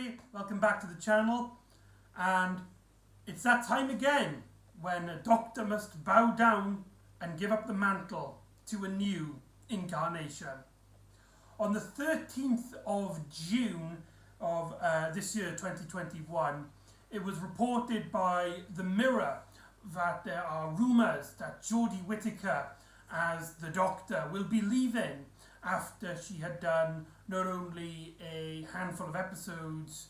everybody, welcome back to the channel. And it's that time again when a doctor must bow down and give up the mantle to a new incarnation. On the 13th of June of this year, 2021, it was reported by The Mirror that there are rumours that Jodie Whitaker as the Doctor will be leaving after she had done not only a handful of episodes,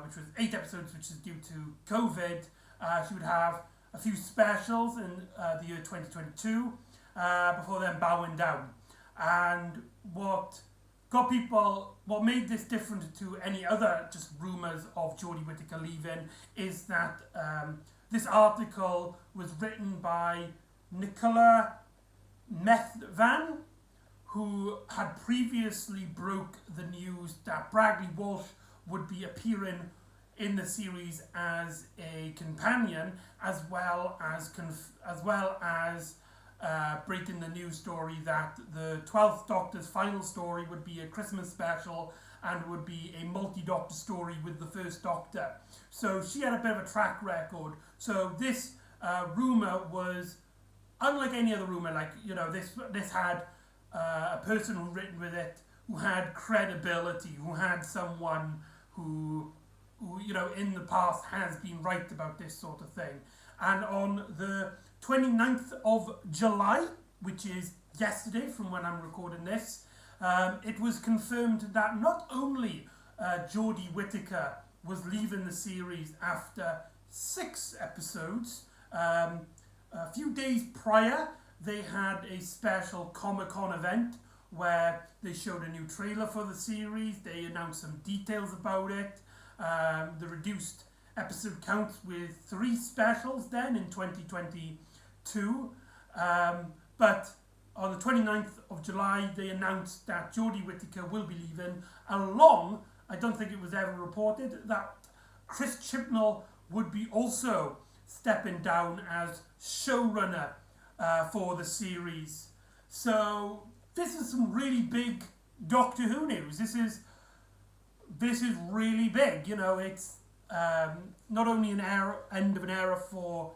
which was 8 episodes, which is due to COVID, she would have a few specials in the year 2022 before then bowing down. And what made this different to any other just rumours of Jodie Whitaker leaving is that this article was written by Nicola McEdam, who had previously broke the news that Bradley Walsh would be appearing in the series as a companion, as well as breaking the news story that the 12th Doctor's final story would be a Christmas special and would be a multi-Doctor story with the first Doctor. So she had a bit of a track record. So this rumour was unlike any other rumour. Like, you know, this had a person who written with it who had credibility, who had someone who you know in the past has been right about this sort of thing. And on the 29th of July, which is yesterday from when I'm recording this, it was confirmed that not only Jodie Whitaker was leaving the series after 6 episodes, a few days prior they had a special Comic-Con event where they showed a new trailer for the series. They announced some details about it. The reduced episode counts with 3 specials then in 2022. But on the 29th of July, they announced that Jodie Whitaker will be leaving, along, I don't think it was ever reported, that Chris Chibnall would be also stepping down as showrunner for the series. So this is some really big Doctor Who news. This is really big. You know, it's not only an end of an era for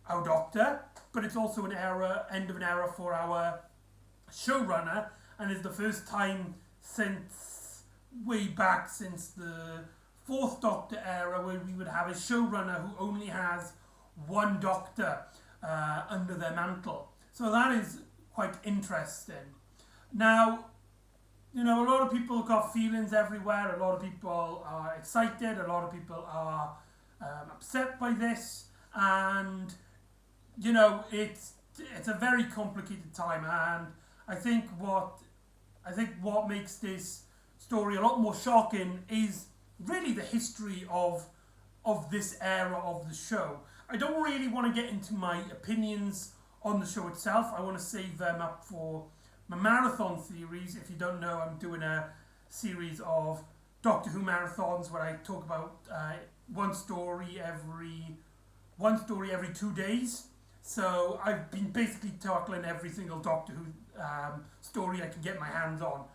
our Doctor, but it's also end of an era for our showrunner, and it's the first time since way back since the 4th Doctor era where we would have a showrunner who only has one Doctor under their mantle. So that is quite interesting. Now, you know, a lot of people got feelings everywhere. A lot of people are excited. A lot of people are upset by this, and you know, it's a very complicated time. And I think what makes this story a lot more shocking is really the history of this era of the show. I don't really want to get into my opinions on the show itself. I want to save them up for my marathon series. If you don't know, I'm doing a series of Doctor Who marathons where I talk about one story every 2 days. So I've been basically tackling every single Doctor Who story I can get my hands on.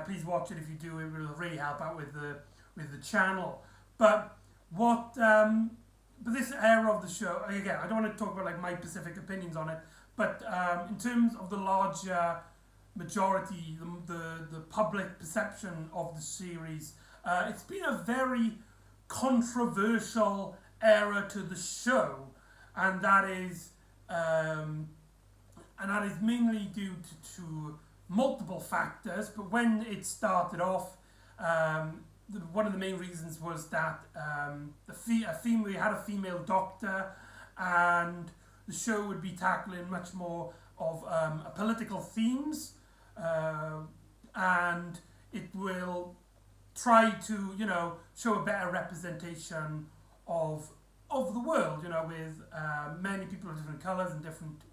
Please watch it if you do. It will really help out with the channel. But this era of the show, again, I don't want to talk about like my specific opinions on it, but in terms of the larger majority, the public perception of the series, it's been a very controversial era to the show, and that is mainly due to multiple factors. But when it started off, one of the main reasons was that we had a female Doctor, and the show would be tackling much more of political themes, and it will try to, you know, show a better representation of the world, you know, with many people of different colours and different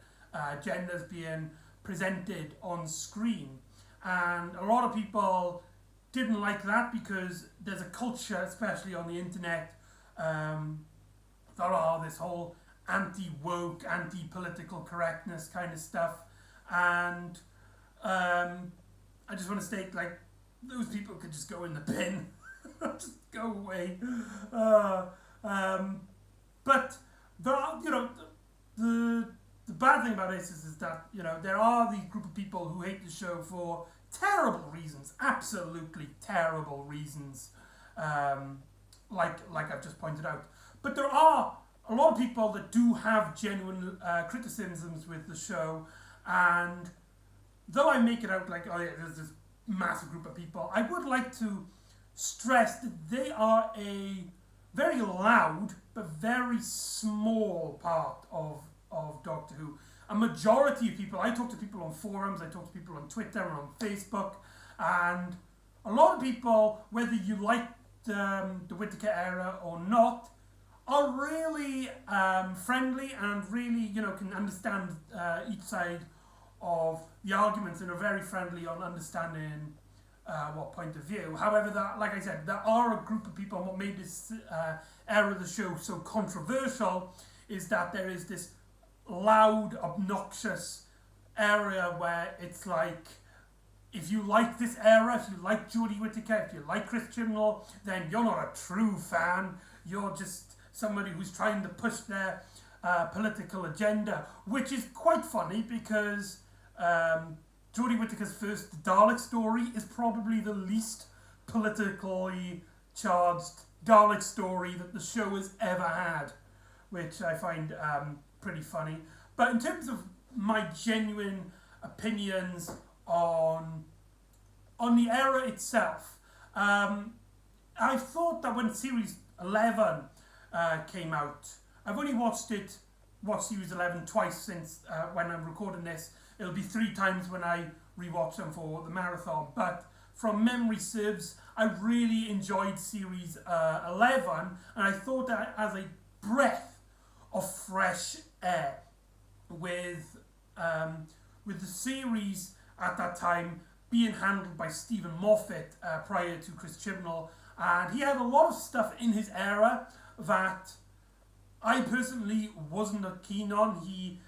genders being presented on screen. And a lot of people didn't like that because there's a culture, especially on the internet, this whole anti-woke, anti-political correctness kind of stuff. And I just want to state, like, those people could just go in the bin. Just go away. But there are, the bad thing about this is that, there are these group of people who hate the show for terrible reasons, absolutely terrible reasons, like I've just pointed out. But there are a lot of people that do have genuine criticisms with the show, and though I make it out like, oh yeah, there's this massive group of people, I would like to stress that they are a very loud but very small part of Doctor Who. A majority of people, I talk to people on forums, I talk to people on Twitter and on Facebook, and a lot of people, whether you like the Whitaker era or not, are really friendly and really, can understand each side of the arguments and are very friendly on understanding what point of view. However, that, like I said, there are a group of people, and what made this era of the show so controversial is that there is this loud, obnoxious area where it's like, if you like this era, if you like Jodie Whitaker, if you like Chris Chibnall, then you're not a true fan. You're just somebody who's trying to push their political agenda, which is quite funny because Jodie Whittaker's first Dalek story is probably the least politically charged Dalek story that the show has ever had, which I find pretty funny. But in terms of my genuine opinions on the era itself, I thought that when Series 11 came out, I've only watched Series 11 twice since when I'm recording this. It'll be 3 times when I rewatch them for the marathon. But from memory serves, I really enjoyed Series 11, and I thought that as a breath of fresh air with the series at that time being handled by Stephen Moffat prior to Chris Chibnall, and he had a lot of stuff in his era that I personally wasn't keen on. He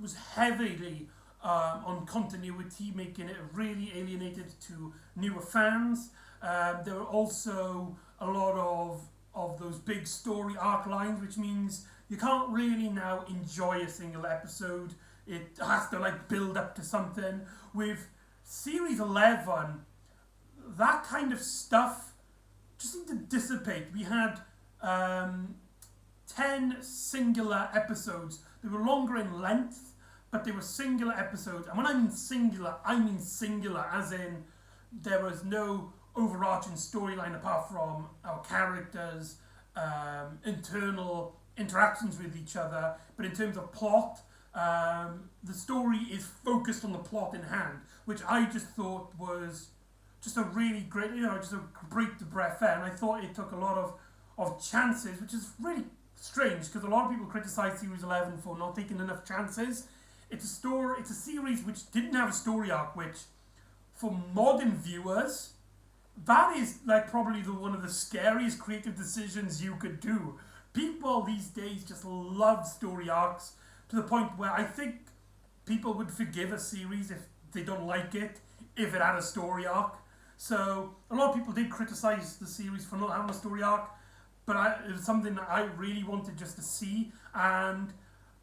was heavily on continuity, making it really alienated to newer fans. There were also a lot of those big story arc lines, which means you can't really now enjoy a single episode. It has to build up to something. With Series 11, that kind of stuff just seemed to dissipate. We had 10 singular episodes. They were longer in length, but they were singular episodes. And when I mean singular, as in there was no overarching storyline apart from our characters' internal interactions with each other. But in terms of plot, the story is focused on the plot in hand, which I just thought was just a really great, just a break the breath air. And I thought it took a lot of chances, which is really strange because a lot of people criticize Series 11 for not taking enough chances. It's a series which didn't have a story arc, which for modern viewers, that is probably one of the scariest creative decisions you could do. People these days just love story arcs to the point where I think people would forgive a series if they don't like it, if it had a story arc. So a lot of people did criticize the series for not having a story arc, but it was something that I really wanted just to see, and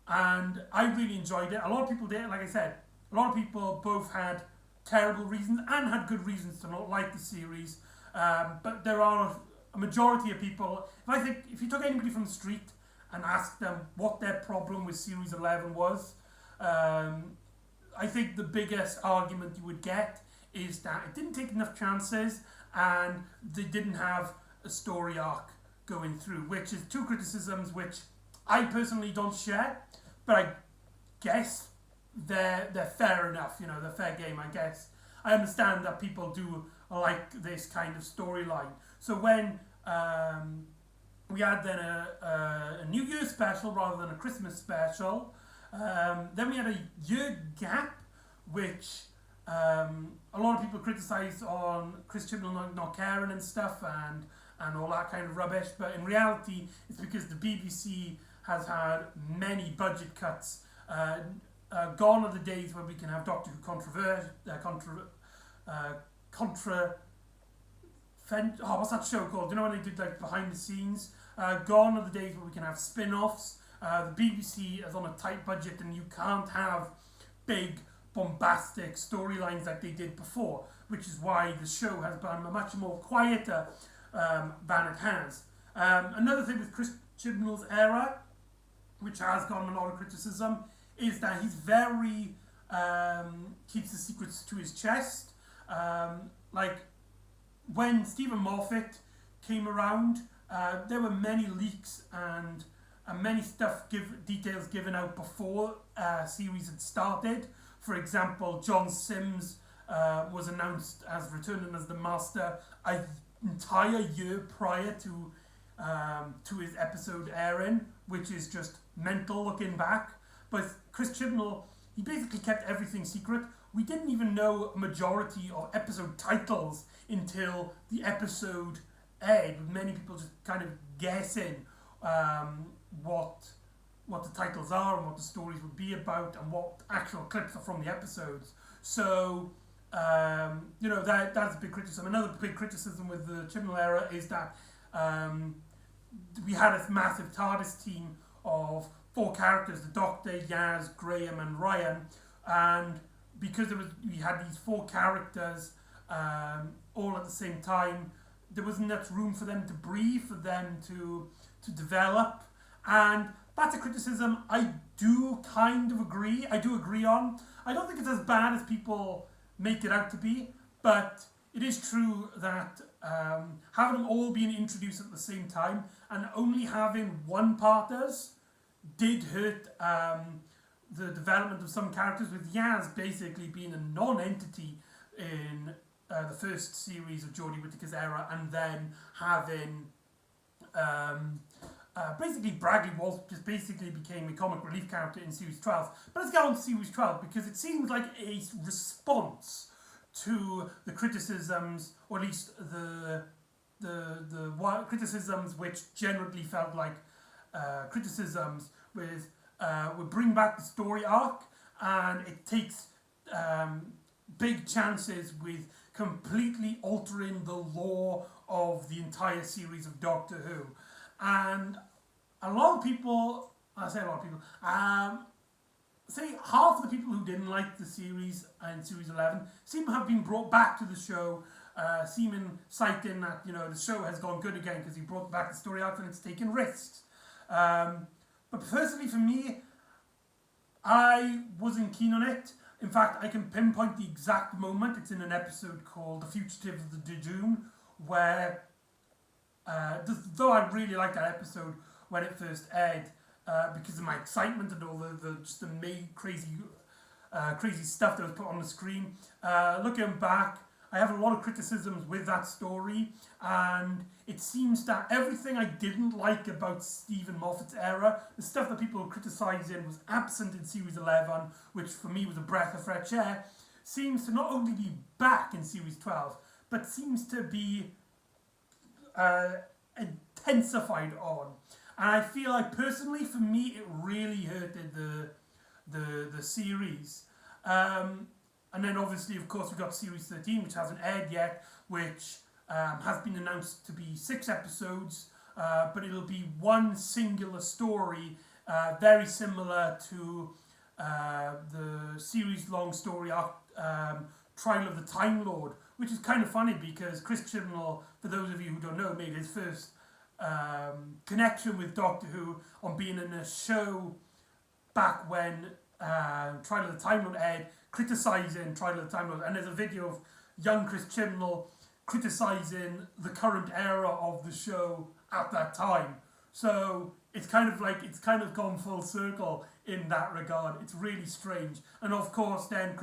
I really enjoyed it. A lot of people did, like I said, a lot of people both had terrible reasons and had good reasons to not like the series. But there are a majority of people, if you took anybody from the street and asked them what their problem with Series 11 was, I think the biggest argument you would get is that it didn't take enough chances and they didn't have a story arc going through, which is 2 criticisms which I personally don't share, but I guess they're fair enough, they're fair game, I guess. I understand that people do like this kind of storyline. So when we had then a New Year's special rather than a Christmas special, then we had a year gap, which a lot of people criticised on Chris Chibnall not caring and stuff and all that kind of rubbish, but in reality it's because the BBC has had many budget cuts. Gone are the days where we can have Doctor Who what's that show called? You know when they did like behind the scenes? Gone are the days where we can have spin-offs. The BBC is on a tight budget and you can't have big bombastic storylines like they did before, which is why the show has been much more quieter than it has. Another thing with Chris Chibnall's era, which has gotten a lot of criticism, is that he's very keeps the secrets to his chest. Like when Stephen Moffat came around, there were many leaks and many details given out before series had started. For example, John Sims was announced as returning as the Master an entire year prior to his episode airing, which is just mental looking back. But Chris Chibnall, he basically kept everything secret. We didn't even know a majority of episode titles until the episode aired, with many people just kind of guessing what the titles are and what the stories would be about and what actual clips are from the episodes. So, that's a big criticism. Another big criticism with the Chibnall era is that we had a massive TARDIS team of 4 characters, the Doctor, Yaz, Graham and Ryan, and because we had these 4 characters all at the same time, there wasn't enough room for them to breathe, for them to develop, and that's a criticism I do kind of agree. I do agree on. I don't think it's as bad as people make it out to be, but it is true that having them all being introduced at the same time and only having one-parters did hurt the development of some characters, with Yaz basically being a non-entity in the first series of Jodie Whitaker's era, and then having basically Bradley Walsh just basically became a comic relief character in series 12. But let's get on to series 12 because it seems like a response to the criticisms, or at least the criticisms which generally felt like criticisms with would bring back the story arc, and it takes big chances with completely altering the lore of the entire series of Doctor Who. And a lot of people, say half of the people who didn't like the series in series 11 seem to have been brought back to the show, citing that the show has gone good again because he brought back the story arc and it's taken risks. But personally, for me, I wasn't keen on it. In fact, I can pinpoint the exact moment. It's in an episode called The Fugitive of the Jejune, where though I really liked that episode when it first aired, because of my excitement and all the crazy stuff that was put on the screen. Looking back, I have a lot of criticisms with that story, and it seems that everything I didn't like about Stephen Moffat's era, the stuff that people were criticising, was absent in series 11, which for me was a breath of fresh air, seems to not only be back in series 12, but seems to be intensified on. And I feel like personally, for me, it really hurted the series. And then obviously, of course, we've got series 13, which hasn't aired yet, which has been announced to be 6 episodes, but it'll be one singular story, very similar to the series-long story Trial of the Time Lord, which is kind of funny because Chris Chibnall, for those of you who don't know, made his first connection with Doctor Who on being in a show back when Trial of the Time Lord aired, criticising Trial of the Time Lord, and there's a video of young Chris Chibnall criticising the current era of the show at that time. So it's kind of gone full circle in that regard. It's really strange. And of course then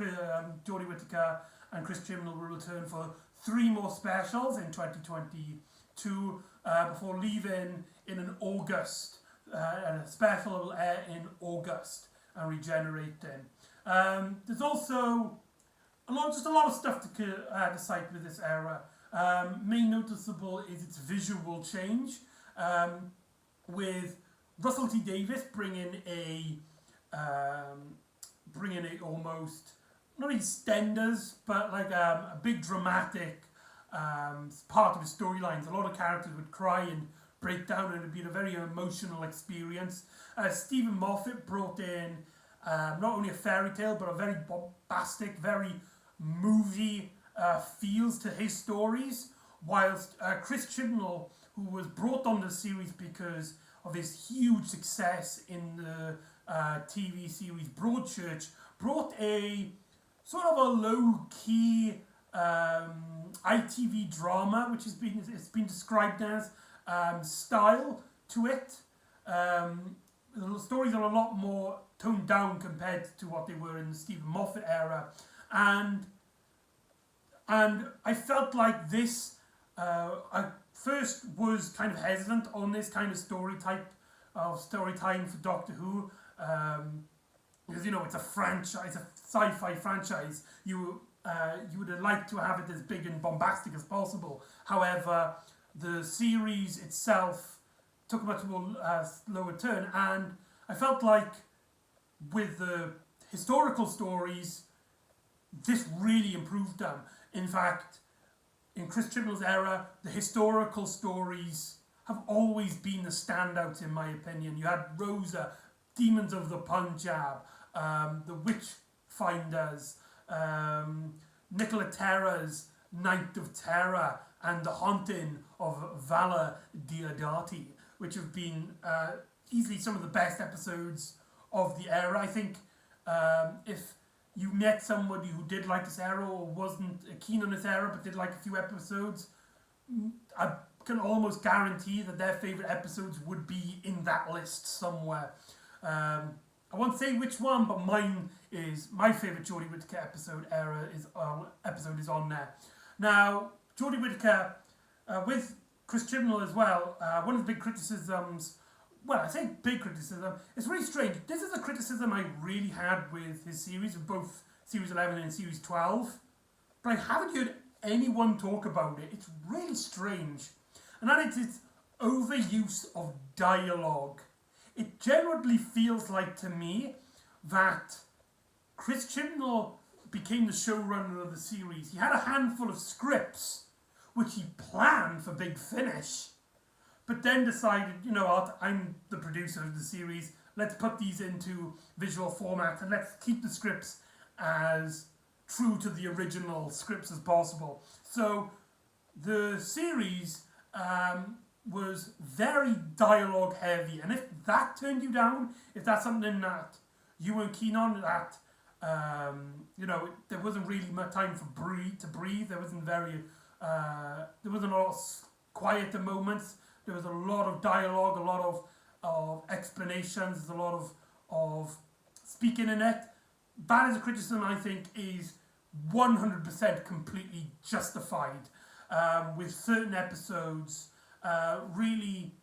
Jodie Whitaker and Chris Chibnall will return for 3 more specials in 2022 before leaving in an August. And a special will air in August and regenerating. There's also a lot of stuff to decide with this era. Main noticeable is its visual change, with Russell T Davies bringing a almost not EastEnders, but like a big dramatic part of his storylines. A lot of characters would cry and break down, and it'd be a very emotional experience. Stephen Moffat brought in not only a fairy tale, but a very bombastic, very movie feels to his stories, whilst Chris Chibnall, who was brought on the series because of his huge success in the TV series Broadchurch, brought a sort of a low-key ITV drama, which it's been described as, style to it. The stories are a lot more toned down compared to what they were in the Stephen Moffat era, and I felt like this. I first was kind of hesitant on this kind of storytelling for Doctor Who, because it's a franchise, a sci-fi franchise. You would have liked to have it as big and bombastic as possible. However, the series itself took a much more slower turn, and I felt like with the historical stories, this really improved them. In fact, in Chris Chibnall's era, the historical stories have always been the standouts, in my opinion. You had Rosa, Demons of the Punjab, the Witchfinders, Nicola Terra's Night of Terror, and The Haunting of Vala Diodati, which have been easily some of the best episodes of the era. I think if you met somebody who did like this era or wasn't keen on this era but did like a few episodes, I can almost guarantee that their favourite episodes would be in that list somewhere. I won't say which one, but mine is my favourite Jodie Whitaker episode is on there. Now, Jodie Whitaker, with Chris Chibnall as well, one of the big criticisms, well, I say big criticism, it's really strange. This is a criticism I really had with his series, of both Series 11 and Series 12, but I haven't heard anyone talk about it. It's really strange. And that is its overuse of dialogue. It generally feels like to me that Chris Chibnall became the showrunner of the series. He had a handful of scripts which he planned for Big Finish, but then decided, you know what, I'm the producer of the series, let's put these into visual format and let's keep the scripts as true to the original scripts as possible. So the series was very dialogue heavy, and if that turned you down, if that's something that you weren't keen on, that there wasn't really much time to breathe. There wasn't a lot of quieter moments. There was a lot of dialogue, a lot of explanations, a lot of speaking in it. That is a criticism I think is 100% completely justified, with certain episodes really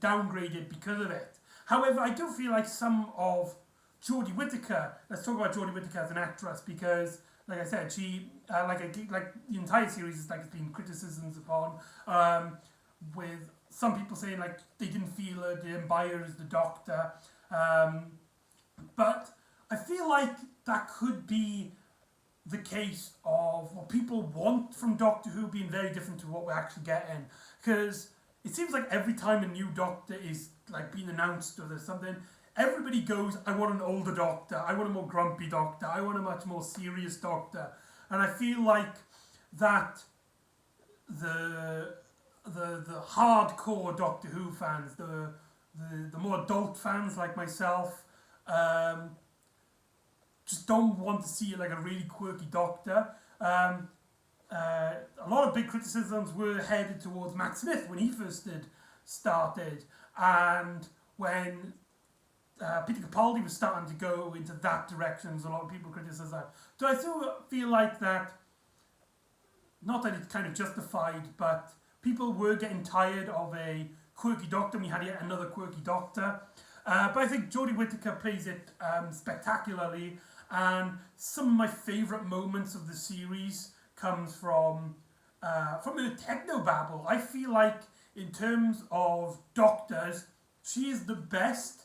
downgraded because of it. However, I do feel like some of Jodie Whitaker, let's talk about Jodie Whitaker as an actress, because like I said, she like the entire series is like it's been criticisms upon, with some people saying like they didn't feel her, they didn't buy her as the Doctor, but I feel like that could be the case of what people want from Doctor Who being very different to what we're actually getting, because it seems like every time a new Doctor is like being announced or there's something, everybody goes, I want an older Doctor, I want a more grumpy Doctor, I want a much more serious Doctor. And I feel like that the hardcore Doctor Who fans, the more adult fans like myself, just don't want to see like a really quirky Doctor. A lot of big criticisms were headed towards Matt Smith when he first started, and when Peter Capaldi was starting to go into that direction, a lot of people criticised that. So I still feel like that, not that it's kind of justified, but people were getting tired of a quirky Doctor, and we had yet another quirky Doctor. But I think Jodie Whitaker plays it spectacularly, and some of my favourite moments of the series comes from her technobabble. I feel like in terms of Doctors, she is the best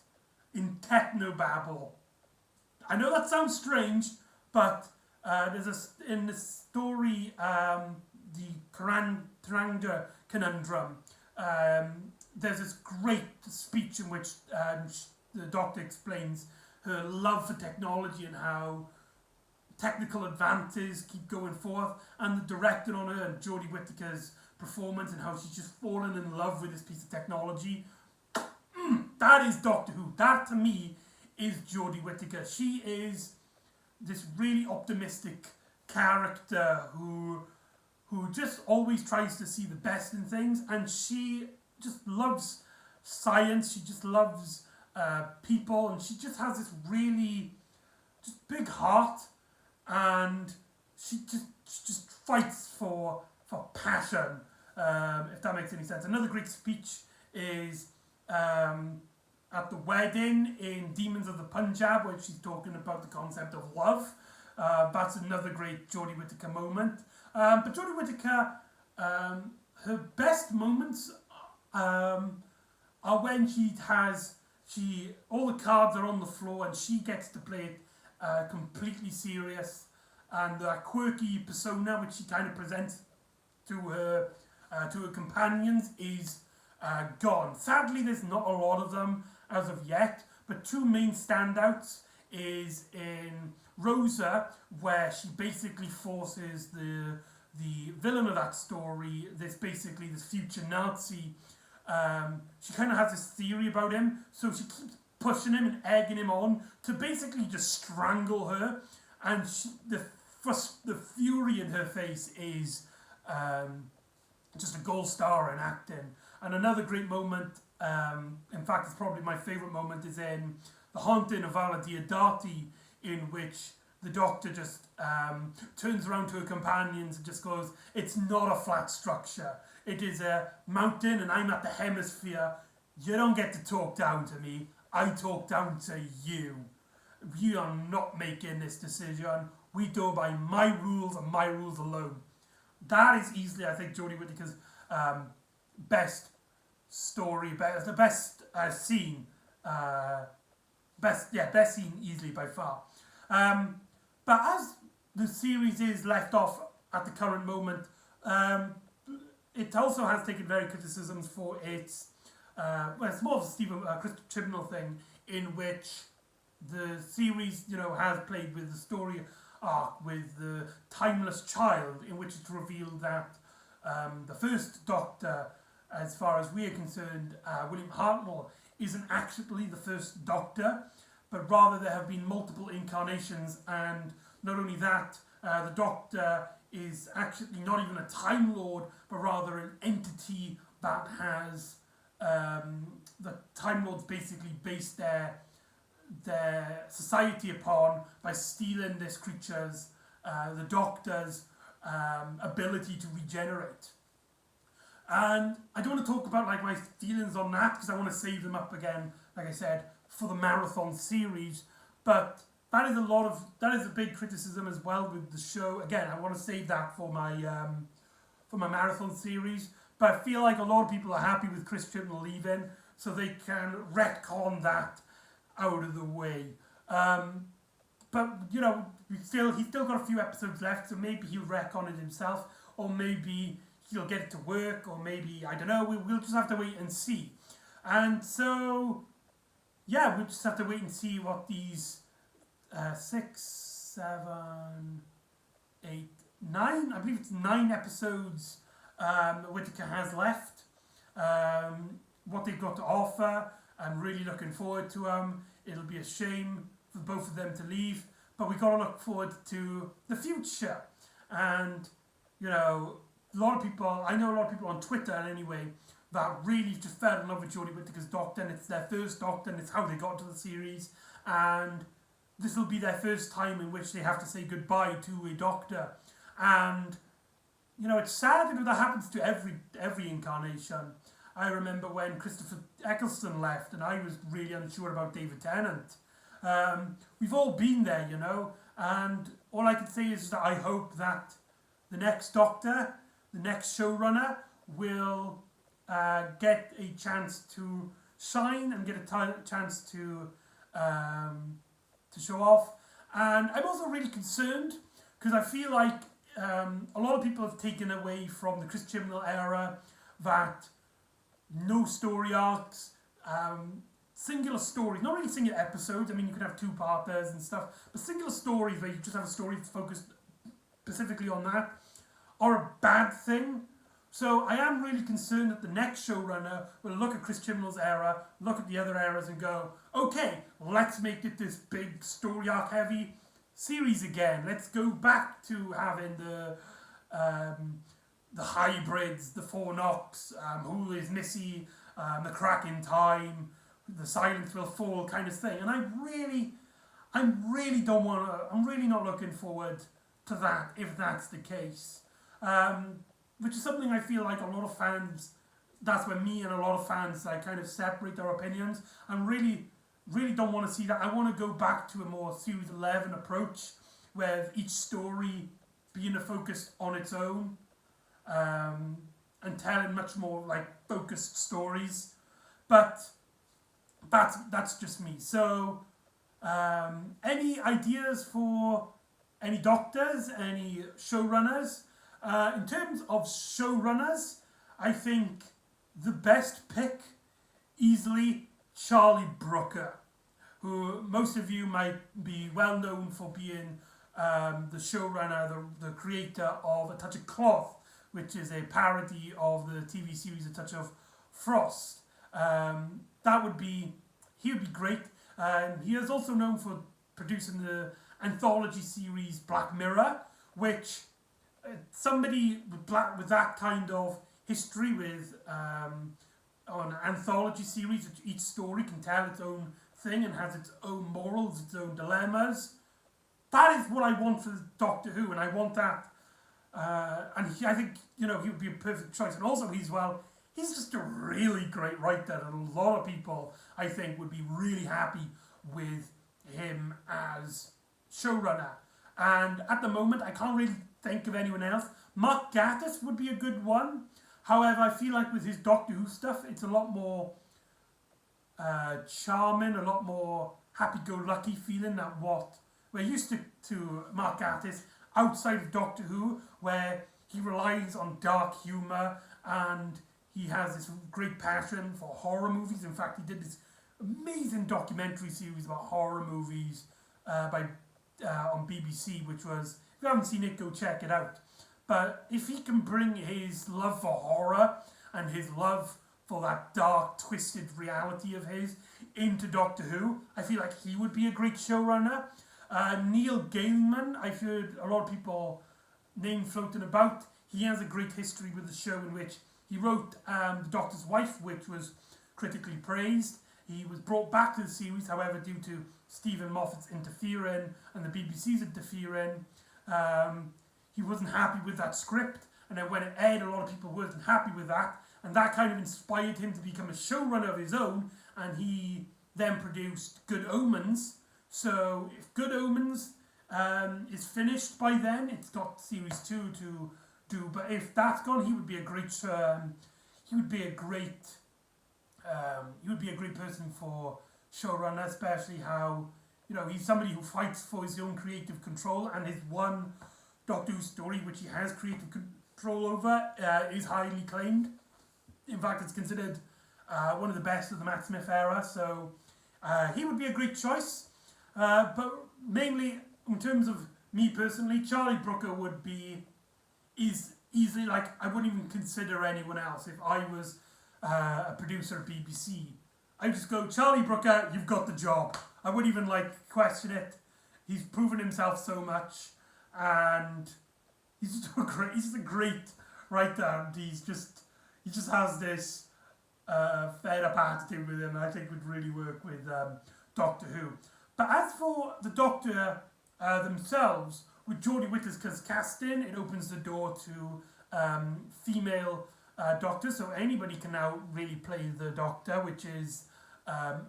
in technobabble. I know that sounds strange, but in the story Taranga conundrum. There's this great speech in which the Doctor explains her love for technology and how technical advances keep going forth, and the director on her and Jodie Whittaker's performance and how she's just fallen in love with this piece of technology. That is Doctor Who. That to me is Jodie Whittaker. She is this really optimistic character who just always tries to see the best in things, and she just loves science. She just loves people, and she just has this really just big heart, and she just fights for passion. If that makes any sense. Another great speech is at the wedding in Demons of the Punjab, where she's talking about the concept of love. That's another great Jodie Whittaker moment. But Jodie Whittaker, her best moments are when all the cards are on the floor and she gets to play it completely serious, and that quirky persona which she kind of presents to her companions is gone. Sadly, there's not a lot of them as of yet, but two main standouts is in Rosa, where she basically forces the villain of that story, this future Nazi. She kind of has this theory about him, so she keeps pushing him and egging him on to basically just strangle her, and the fury in her face is just a gold star in acting. And another great moment, in fact it's probably my favourite moment, is in The Haunting of Vala Diodati, in which the Doctor just turns around to her companions and just goes, "It's not a flat structure. It is a mountain and I'm at the hemisphere. You don't get to talk down to me. I talk down to you. You are not making this decision. We go by my rules and my rules alone." That is easily, I think, Jodie Whittaker's best story, the best scene. Best scene easily by far. But as the series is left off at the current moment, it also has taken very criticisms for its, it's more of a Chris Chibnall thing, in which the series, has played with the story arc with the timeless child, in which it's revealed that the first Doctor, as far as we are concerned, William Hartnell, isn't actually the first Doctor, but rather there have been multiple incarnations, and not only that, the Doctor is actually not even a Time Lord, but rather an entity that has the Time Lords basically based their society upon by stealing this creature's, the Doctor's ability to regenerate. And I don't want to talk about my feelings on that, because I want to save them up again, like I said, for the marathon series. But that is a big criticism as well with the show. Again, I want to save that for my marathon series. But I feel like a lot of people are happy with Chris Chibnall leaving, so they can retcon that out of the way. But he's still got a few episodes left, so maybe he'll retcon it himself, or maybe he'll get it to work, or maybe, I don't know, we'll just have to wait and see. And so, yeah, we'll just have to wait and see what these 6, 7, 8, 9, I believe it's 9 episodes Whittaker has left, what they've got to offer. I'm really looking forward to them. It'll be a shame for both of them to leave, but we've got to look forward to the future. And, I know a lot of people on Twitter anyway, that really just fell in love with Jodie Whittaker's Doctor, and it's their first Doctor, and it's how they got to the series, and this will be their first time in which they have to say goodbye to a Doctor. And, it's sad, that happens to every incarnation. I remember when Christopher Eccleston left, and I was really unsure about David Tennant. We've all been there, and all I can say is that I hope that the next Doctor, the next showrunner, will get a chance to shine and get a chance to show off. And I'm also really concerned, because I feel like a lot of people have taken away from the Chris Chibnall era that no story arcs, singular stories, not really singular episodes. I mean, you could have two-parters and stuff, but singular stories where you just have a story focused specifically on that are a bad thing. So I am really concerned that the next showrunner will look at Chris Chibnall's era, look at the other eras and go, okay, let's make it this big story arc heavy series again. Let's go back to having the hybrids, the Four Knocks, Who is Missy, the Crack in Time, the Silence Will Fall kind of thing. And I'm really not looking forward to that if that's the case. Which is something I feel like a lot of fans, that's where me and a lot of fans like kind of separate their opinions. I really don't want to see that. I want to go back to a more Series 11 approach where each story being a focus on its own, and telling much more like focused stories. But that's just me. So any ideas for any doctors, any showrunners? In terms of showrunners, I think the best pick, easily, Charlie Brooker, who most of you might be well known for being the showrunner, the creator of A Touch of Cloth, which is a parody of the TV series A Touch of Frost. He would be great. He is also known for producing the anthology series Black Mirror, which somebody with that kind of history with on an anthology series, each story can tell its own thing and has its own morals, its own dilemmas. That is what I want for Doctor Who, and I want that. I think he would be a perfect choice. And also, he's just a really great writer, and a lot of people, I think, would be really happy with him as showrunner. And at the moment, I can't really think of anyone else. Mark Gatiss would be a good one. However, I feel like with his Doctor Who stuff, it's a lot more charming, a lot more happy-go-lucky feeling than what we're used to Mark Gatiss outside of Doctor Who, where he relies on dark humour and he has this great passion for horror movies. In fact, he did this amazing documentary series about horror movies on BBC, which was, if you haven't seen it, go check it out. But if he can bring his love for horror and his love for that dark, twisted reality of his into Doctor Who, I feel like he would be a great showrunner. Neil Gaiman, I've heard a lot of people name floating about. He has a great history with the show in which he wrote The Doctor's Wife, which was critically praised. He was brought back to the series, however, due to Stephen Moffat's interfering and the BBC's interfering. He wasn't happy with that script, and then when it aired, a lot of people weren't happy with that, and that kind of inspired him to become a showrunner of his own, and he then produced Good Omens. So if Good Omens is finished by then, it's got series 2 to do. But if that's gone, he would be a great person for showrunner, especially how he's somebody who fights for his own creative control, and his one Doctor Who story which he has creative control over is highly claimed. In fact, it's considered one of the best of the Matt Smith era. So he would be a great choice. But mainly, in terms of me personally, Charlie Brooker is easily, like, I wouldn't even consider anyone else if I was a producer at BBC. I'd just go, Charlie Brooker, you've got the job. I wouldn't even question it. He's proven himself so much, and he's just a great writer. And he just has this fed up attitude with him. I think would really work with Doctor Who. But as for the Doctor themselves, with Jodie Whittaker's casting, it opens the door to female Doctors, so anybody can now really play the Doctor, which is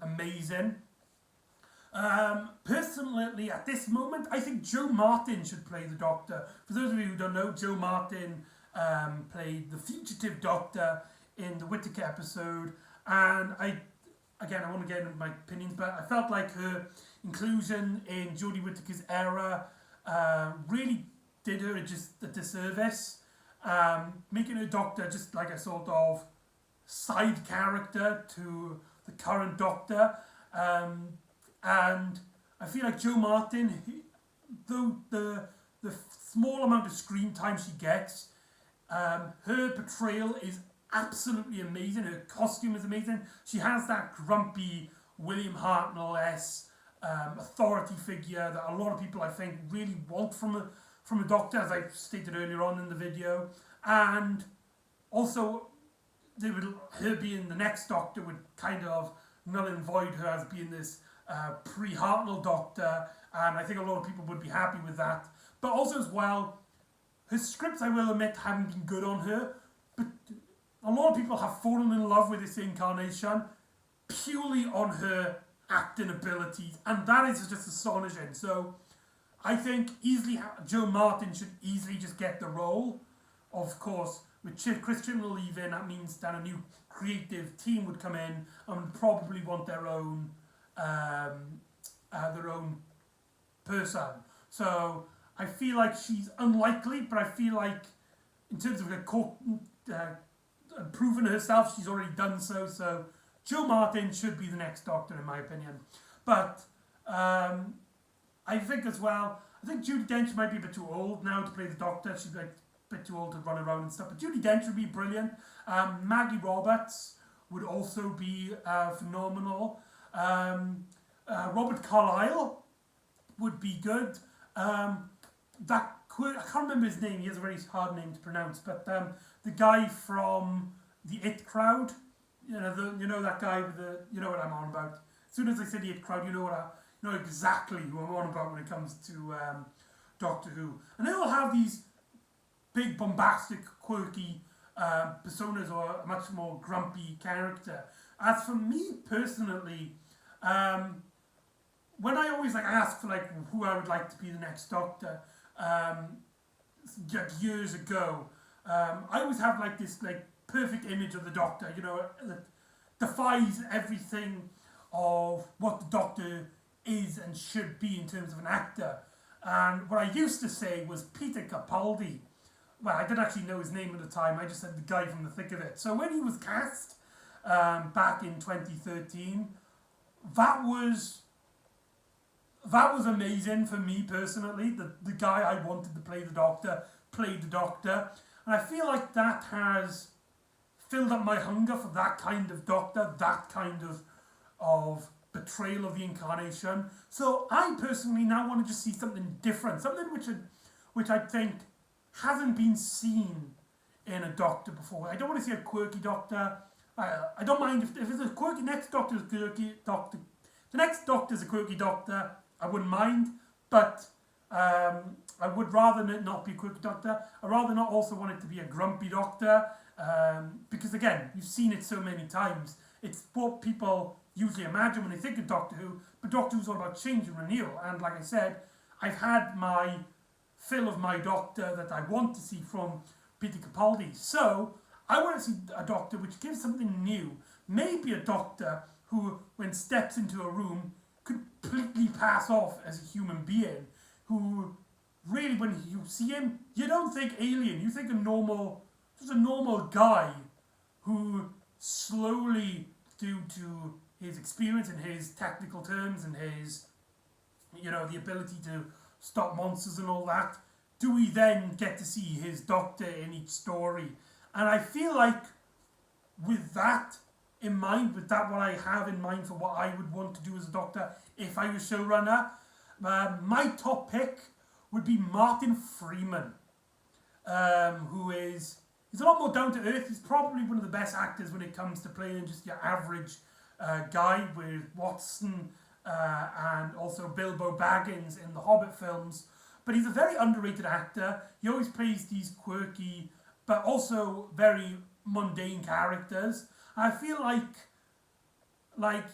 amazing. Personally, at this moment, I think Joe Martin should play the Doctor. For those of you who don't know, Joe Martin played the fugitive Doctor in the Whitaker episode, and I want to get into my opinions, but I felt like her inclusion in Jodie Whittaker's era really did her just a disservice, making her Doctor just like a sort of side character to the current Doctor, and I feel like Jo Martin, though the small amount of screen time she gets, her portrayal is absolutely amazing. Her costume is amazing. She has that grumpy William Hartnell-esque authority figure that a lot of people, I think, really want from a Doctor, as I stated earlier on in the video. And also, her being the next Doctor would kind of null and void her as being this pre-Hartnell Doctor, and I think a lot of people would be happy with that. But also as well, her scripts, I will admit, haven't been good on her, but a lot of people have fallen in love with this incarnation purely on her acting abilities, and that is just astonishing. So I think easily Jo Martin should easily just get the role. Of course, with Chris Chibnall leaving, that means that a new creative team would come in and probably want their own person. So I feel like she's unlikely, but I feel like in terms of proving herself, she's already done so. So Jo Martin should be the next Doctor, in my opinion. But I think as well, I think Judi Dench might be a bit too old now to play the Doctor. She's like a bit too old to run around and stuff. But Judi Dench would be brilliant. Maggie Roberts would also be phenomenal. Robert Carlyle would be good. I can't remember his name. He has a very hard name to pronounce. But the guy from the It Crowd, you know that guy with you know what I'm on about. As soon as I say the It Crowd, you know exactly who I'm on about when it comes to Doctor Who. And they all have these big, bombastic, quirky personas, or a much more grumpy character. As for me personally, when I always ask for who I would like to be the next Doctor, years ago, I always have this perfect image of the Doctor, that defies everything of what the Doctor is and should be in terms of an actor. And what I used to say was Peter Capaldi. Well, I didn't actually know his name at the time. I just said the guy from the thick of it. So when he was cast back in 2013, that was amazing for me personally. The guy I wanted to play the Doctor played the Doctor. And I feel like that has filled up my hunger for that kind of Doctor, that kind of betrayal of the incarnation. So I personally now want to just see something different, something which I think hasn't been seen in a Doctor before. I don't want to see a quirky Doctor. I don't mind if it's a quirky next Doctor's a quirky Doctor. The next Doctor's a quirky Doctor. I wouldn't mind, but I would rather not be a quirky Doctor. I'd rather not also want it to be a grumpy Doctor, because again, you've seen it so many times. It's what people usually imagine when they think of Doctor Who, but Doctor Who's all about change and renewal. And like I said, I've had my fill of my Doctor that I want to see from Peter Capaldi. So I want to see a Doctor which gives something new. Maybe a Doctor who, when steps into a room, completely pass off as a human being, who really, when you see him, you don't think alien. You think just a normal guy who slowly, due to his experience and his technical terms and his, the ability to stop monsters and all that, do we then get to see his Doctor in each story? And I feel like with that in mind, with that what I have in mind for what I would want to do as a Doctor if I was showrunner, my top pick would be Martin Freeman, who is a lot more down to earth. He's probably one of the best actors when it comes to playing just your average guy, with Watson and also Bilbo Baggins in the Hobbit films. But he's a very underrated actor. He always plays these quirky but also very mundane characters. I feel like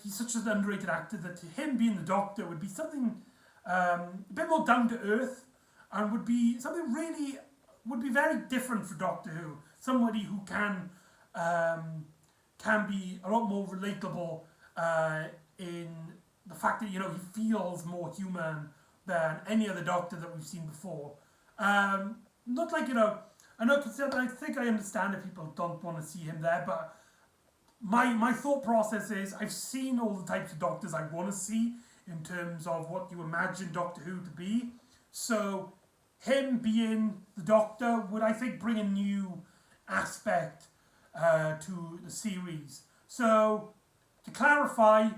he's such an underrated actor that him being the Doctor would be something a bit more down to earth, and would be very different for Doctor Who. Somebody who can be a lot more relatable in the fact that he feels more human than any other Doctor that we've seen before. Not like, I know, I think I understand if people don't want to see him there, but my thought process is I've seen all the types of Doctors I want to see in terms of what you imagine Doctor Who to be. So him being the Doctor would, I think, bring a new aspect to the series. So to clarify,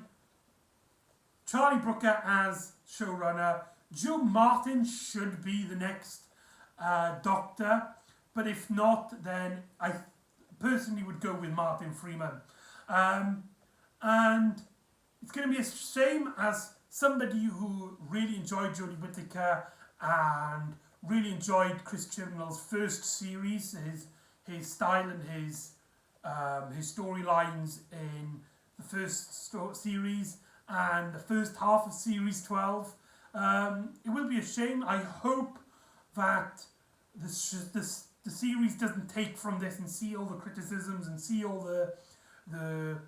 Charlie Brooker as showrunner, Joe Martin should be the next Doctor, but if not, then I personally would go with Martin Freeman. And it's going to be a shame, as somebody who really enjoyed Jodie Whitaker and really enjoyed Chris Chibnall's first series, his style and his storylines in the first series and the first half of series 12. It will be a shame. I hope that the series doesn't take from this and see all the criticisms and see all the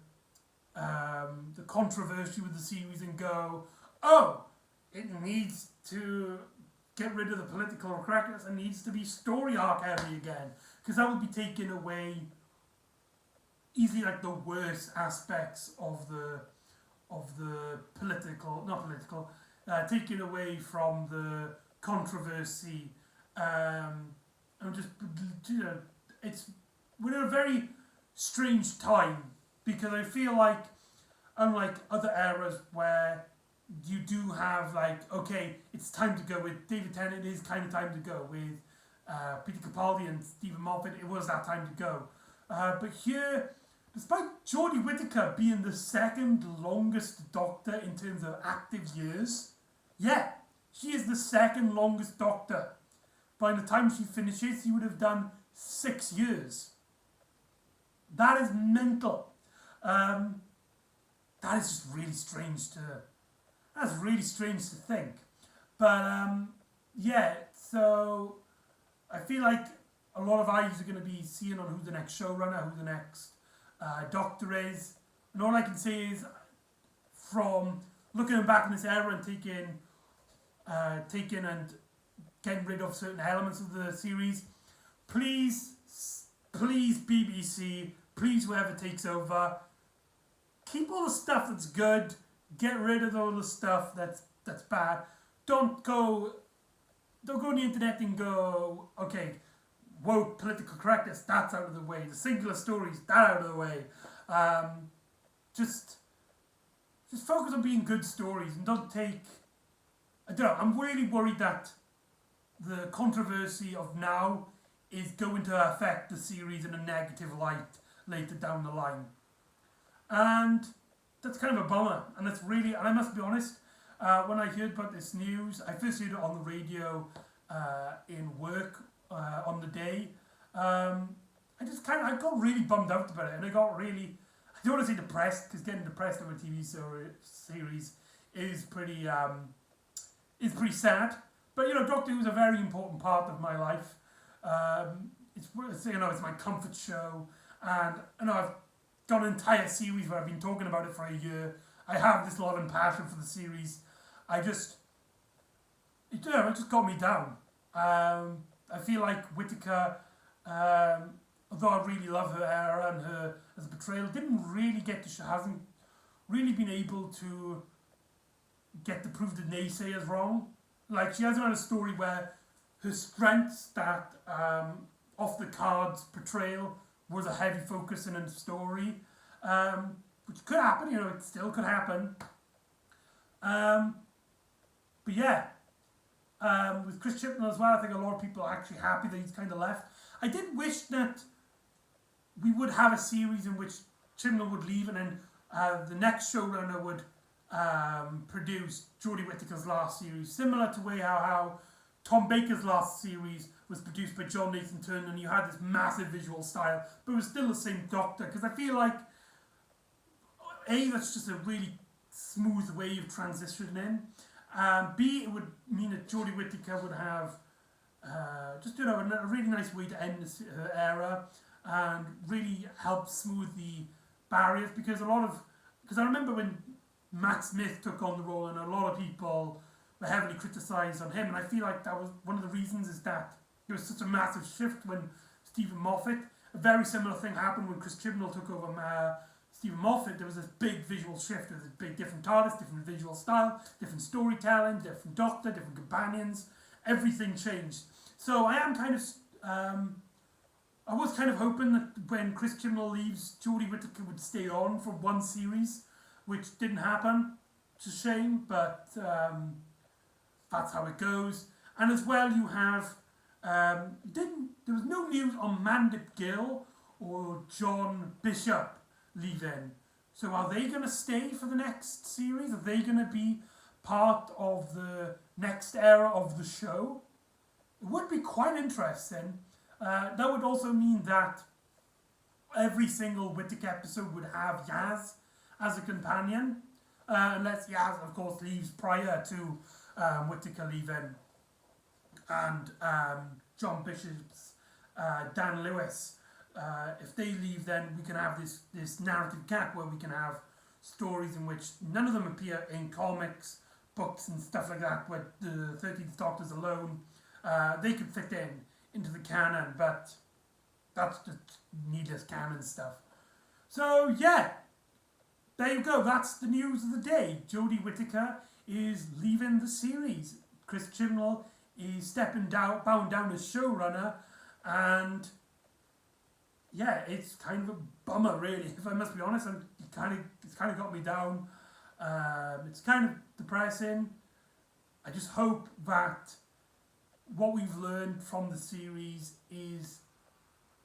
controversy with the series and go, oh, it needs to get rid of the political correctness and needs to be story arc heavy again, because that would be taking away easily like the worst aspects of the taking away from the controversy. And just, we're in a very strange time, because I feel like, unlike other eras where you do have like, okay, it's time to go with David Tennant, it is kind of time to go with Peter Capaldi and Stephen Moffat, it was that time to go. But here, despite Jodie Whittaker being the second longest Doctor in terms of active years, yeah, she is the second longest Doctor. By the time she finishes, she would have done 6 years. That is mental. That is just really strange to think. But yeah, so I feel like a lot of eyes are going to be seeing on who the next showrunner, who the next Doctor is. And all I can say is, from looking back in this era and taking and getting rid of certain elements of the series, please BBC, please whoever takes over, keep all the stuff that's good, get rid of all the stuff that's bad. Don't go on the internet and go, okay, woke political correctness, that's out of the way, the singular stories, that out of the way. Just focus on being good stories and don't take, I don't know, I'm really worried that the controversy of now is going to affect the series in a negative light later down the line. And that's kind of a bummer. And that's really, and I must be honest, when I heard about this news, I first heard it on the radio in work on the day. I got really bummed out about it, and I got really, I don't want to say depressed, because getting depressed over a TV series is pretty sad. But Doctor Who is a very important part of my life. It's my comfort show, and I've done an entire series where I've been talking about it for a year. I have this love and passion for the series. It just got me down. I feel like Whittaker, although I really love her era and her as a portrayal, hasn't really been able to get to prove the naysayers wrong. Like, she hasn't had a story where her strengths, that off the cards portrayal, was a heavy focus in a story, which could happen. It still could happen. But yeah, with Chris Chibnall as well, I think a lot of people are actually happy that he's kind of left. I did wish that we would have a series in which Chibnall would leave and then the next showrunner would produce Jodie Whittaker's last series, similar to how Tom Baker's last series was produced by John Nathan Turner, and you had this massive visual style, but it was still the same Doctor, because I feel like A, that's just a really smooth way of transitioning in. B, it would mean that Jodie Whittaker would have a really nice way to end her era and really help smooth the barriers, because I remember when Matt Smith took on the role, and a lot of people heavily criticised on him, and I feel like that was one of the reasons is that there was such a massive shift when Stephen Moffat. A very similar thing happened when Chris Chibnall took over Stephen Moffat. There was this big visual shift, there was this big different TARDIS, different visual style, different storytelling, different Doctor, different companions. Everything changed. So I am kind of, I was kind of hoping that when Chris Chibnall leaves, Jodie Whitaker would stay on for one series, which didn't happen. It's a shame, but that's how it goes. And as well, you have there was no news on Mandip Gill or John Bishop leaving. So are they going to stay for the next series? Are they going to be part of the next era of the show? It would be quite interesting. That would also mean that every single Whitaker episode would have Yaz as a companion. Unless Yaz, of course, leaves prior to Whitaker leaving. And John Bishop's Dan Lewis. If they leave, then we can have this narrative gap where we can have stories in which none of them appear in comics, books and stuff like that, where the 13th Doctor's alone. They could fit into the canon, but that's just needless canon stuff. So yeah, there you go. That's the news of the day. Jodie Whitaker is leaving the series. Chris Chibnall is bowing down as showrunner, and yeah, it's kind of a bummer, really. If I must be honest, it's kind of got me down. It's kind of depressing. I just hope that what we've learned from the series is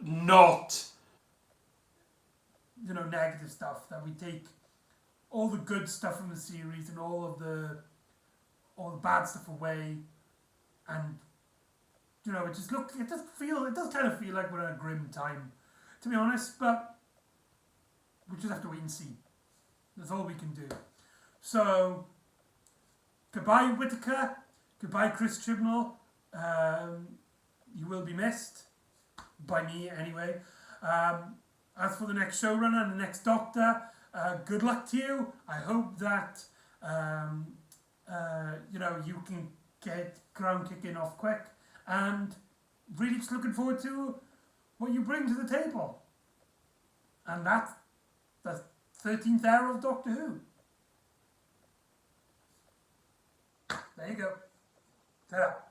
not, negative stuff. That we take all the good stuff from the series and all the bad stuff away, and it does kind of feel like we're in a grim time, to be honest. But we just have to wait and see. That's all we can do. So goodbye, Whitaker. Goodbye, Chris Chibnall. You will be missed, by me anyway. As for the next showrunner and the next Doctor, good luck to you. I hope that you can get ground kicking off quick, and really just looking forward to what you bring to the table. And that's the 13th era of Doctor Who. There you go. Ta-da.